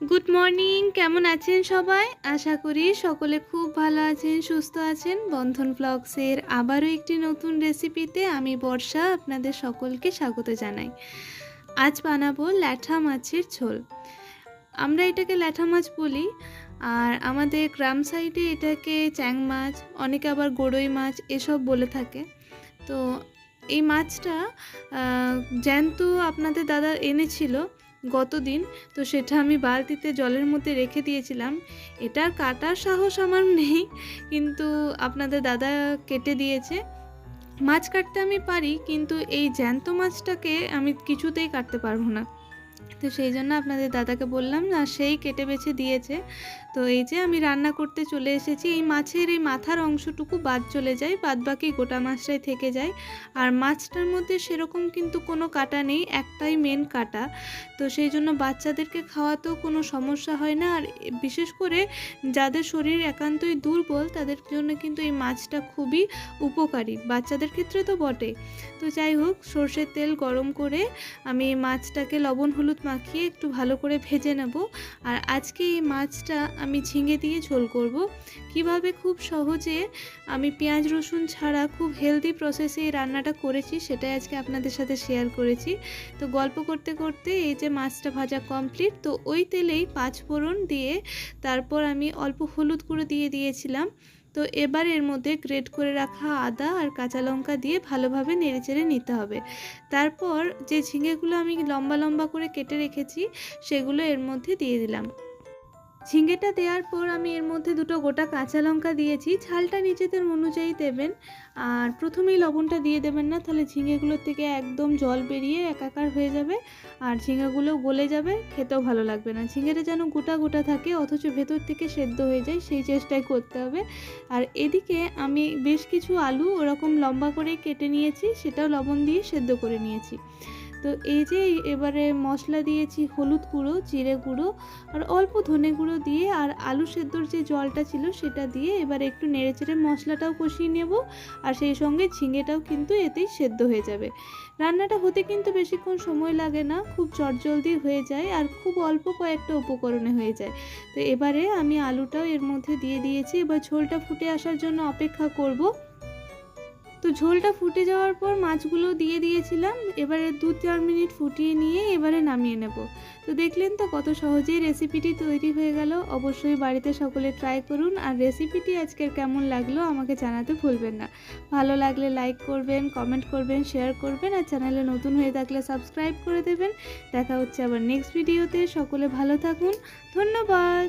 Good morning. কেমন আছেন সবাই? আশা করি সকলে খুব ভালো আছেন, সুস্থ আছেন। বন্ধন ব্লগসের আবারও একটি নতুন রেসিপিতে আমি বর্ষা আপনাদের সকলকে স্বাগত জানাই। আজ বানাবো ল্যাঠা মাছের ঝোল। আমরা এটাকে ল্যাঠা মাছ বলি, আর আমাদের গ্রাম সাইডে এটাকে চ্যাং মাছ, অনেকে আবার গড়ই মাছ এসব বলে থাকে। তো এই মাছটা জ্যান্ত আপনাদের দাদা এনেছিল গতদিন, তো সেটা আমি বালতিতে জলের মধ্যে রেখে দিয়েছিলাম। এটার কাটার সাহস আমার নেই, কিন্তু আপনাদের দাদা কেটে দিয়েছে। মাছ কাটতে আমি পারি, কিন্তু এই জ্যান্ত মাছটাকে আমি কিছুতেই কাটতে পারবো না। তো সেই জন্য আপনাদের দাদাকে বললাম, না সেই কেটে বেছে দিয়েছে। তো এই যে আমি রান্না করতে চলে এসেছি। এই মাছের এই মাথার অংশটুকু বাদ চলে যায়, বাদ বাকি গোটা মাছটাই থেকে যায়। আর মাছটার মধ্যে সেরকম কিন্তু কোনো কাটা নেই, একটাই মেন কাটা। তো সেই জন্য বাচ্চাদেরকে খাওয়াতেও কোনো সমস্যা হয় না। আর বিশেষ করে যাদের শরীর একান্তই দুর্বল তাদের জন্য কিন্তু এই মাছটা খুবই উপকারী, বাচ্চাদের ক্ষেত্রে তো বটে। তো যাই হোক, সর্ষের তেল গরম করে আমি মাছটাকে লবণ হলুদ মাখিয়ে একটু ভালো করে ভেজে নেব। আর আজকে এই মাছটা আমি ঝিঙে দিয়ে ঝোল করব। কিভাবে খুব সহজে আমি পেঁয়াজ রসুন ছাড়া খুব হেলদি প্রসেসে এই রান্নাটা করেছি সেটাই আজকে আপনাদের সাথে শেয়ার করেছি। তো গল্প করতে করতে এই যে মাছটা ভাজা কমপ্লিট, তো ওই তেলেই পাঁচফোড়ন দিয়ে তারপর আমি অল্প হলুদ গুঁড়ো দিয়ে দিয়েছিলাম। তো এবার এর মধ্যে গ্রেট করে রাখা আদা আর কাঁচা লঙ্কা দিয়ে ভালোভাবে নেড়েচেড়ে নিতে হবে। তারপর যে ঝিঙেগুলো আমি লম্বা লম্বা করে কেটে রেখেছি সেগুলো এর মধ্যে দিয়ে দিলাম। ঝিঙেটা দেওয়ার পর আমি এর মধ্যে দুটো গোটা কাঁচা লঙ্কা দিয়েছি। ঝালটা নিজেদের অনুযায়ী দেবেন, আর প্রথমেই লবণটা দিয়ে দেবেন না, তাহলে ঝিঙেগুলোর থেকে একদম জল বেরিয়ে একাকার হয়ে যাবে আর ঝিঙেগুলো গলে যাবে, খেতেও ভালো লাগবে না। ঝিঙেটা যেন গোটা গোটা থাকে অথচ ভেতর থেকে সেদ্ধ হয়ে যায়, সেই চেষ্টাই করতে হবে। আর এদিকে আমি বেশ কিছু আলু ওরকম লম্বা করে কেটে নিয়েছি, সেটাও লবণ দিয়ে সেদ্ধ করে নিয়েছি। তো এই যে এবারে মশলা দিয়েছি হলুদ গুঁড়ো, জিরে গুঁড়ো আর অল্প ধনে গুঁড়ো দিয়ে, আর আলু সেদ্ধর যে জলটা ছিল সেটা দিয়ে এবারে একটু নেড়েচেড়ে মশলাটাও কষিয়ে নেব। আর সেই সঙ্গে ঝিঙেটাও কিন্তু এতেই সেদ্ধ হয়ে যাবে। রান্নাটা হতে কিন্তু বেশিক্ষণ সময় লাগে না, খুব চটজলদি হয়ে যায় আর খুব অল্প কয়েকটা উপকরণে হয়ে যায়। তো এবারে আমি আলুটাও এর মধ্যে দিয়ে দিয়েছি। এবার ঝোলটা ফুটে আসার জন্য অপেক্ষা করব। তো ঝোলটা ফুটে যাওয়ার পর মাছগুলো দিয়ে দিয়েছিলাম। এবারে 2-4 মিনিট ফুটিয়ে নিয়ে এবারে নামিয়ে নেব। তো দেখলেন তো কত সহজেই রেসিপিটি তৈরি হয়ে গেল। অবশ্যই বাড়িতে সকলে ট্রাই করুন, আর রেসিপিটি আজকের কেমন লাগলো আমাকে জানাতে ভুলবেন না। ভালো লাগলে লাইক করবেন, কমেন্ট করবেন, শেয়ার করবেন, আর চ্যানেলে নতুন হয়ে থাকলে সাবস্ক্রাইব করে দেবেন। দেখা হচ্ছে আবার নেক্সট ভিডিওতে। সকলে ভালো থাকুন। ধন্যবাদ।